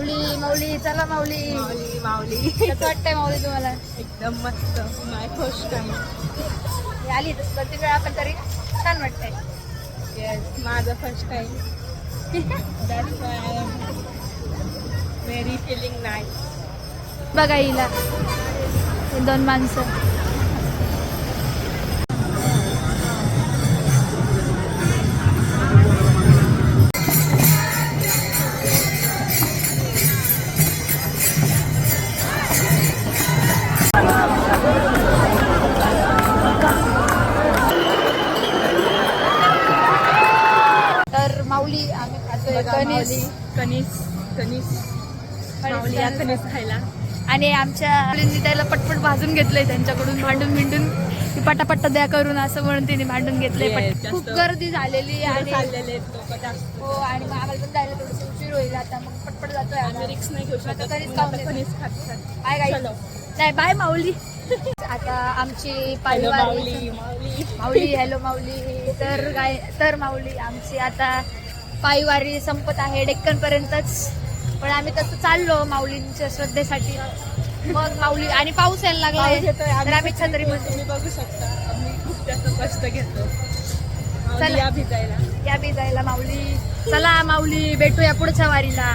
माऊली माऊली चला माऊली. माऊली माऊली कसं वाटतंय माऊली तुम्हाला? एकदम मस्त. माय फर्स्ट टाइम. आली तर प्रत्येक वेळा आपण तरी छान वाटतंय. येस, माझं first time. That's why I am very feeling nice. बघा हिला हे 2 माणसं. तर माऊली आम्ही खातोय कणीस. कणीस माऊली या कणीस खायला. आणि आमच्या मुलींनी त्याला पटपट भाजून घेतलंय त्यांच्याकडून, भांडून भिंडून की पटापट्टा द्या करून असं म्हणून तिने भांडून घेतलंय. Yes, खूप गर्दी झालेली आणि चाललेले लोक जास्त. हो आणि मग आम्हाला पण जायला थोडंसं उशीर होईल आता, मग पटपट जातोय आम्ही आम्ही. रिक्स नाही घेऊ आता शकत. कणीस खाऊन आता घेतो. कणीस खात. बाय गाई. चलो. नाही बाय माऊली. आता आमची हॅलो पायवारी माऊली माऊली. माऊली हॅलो माऊली. तर माऊली आमची आता पायवारी संपत आहे डेक्कन पर्यंतच. पण आम्ही तसं चाललो माऊलींच्या श्रद्धेसाठी. मग माऊली आणि पाऊस यायला लागला पाऊस येतोय. तर आम्ही छत्री तुम्ही बघू शकता. आम्ही खूप जास्त कष्ट घेतो चला. या भिजायला. या भिजायला माऊली. चला माऊली भेटूया पुढच्या वारीला.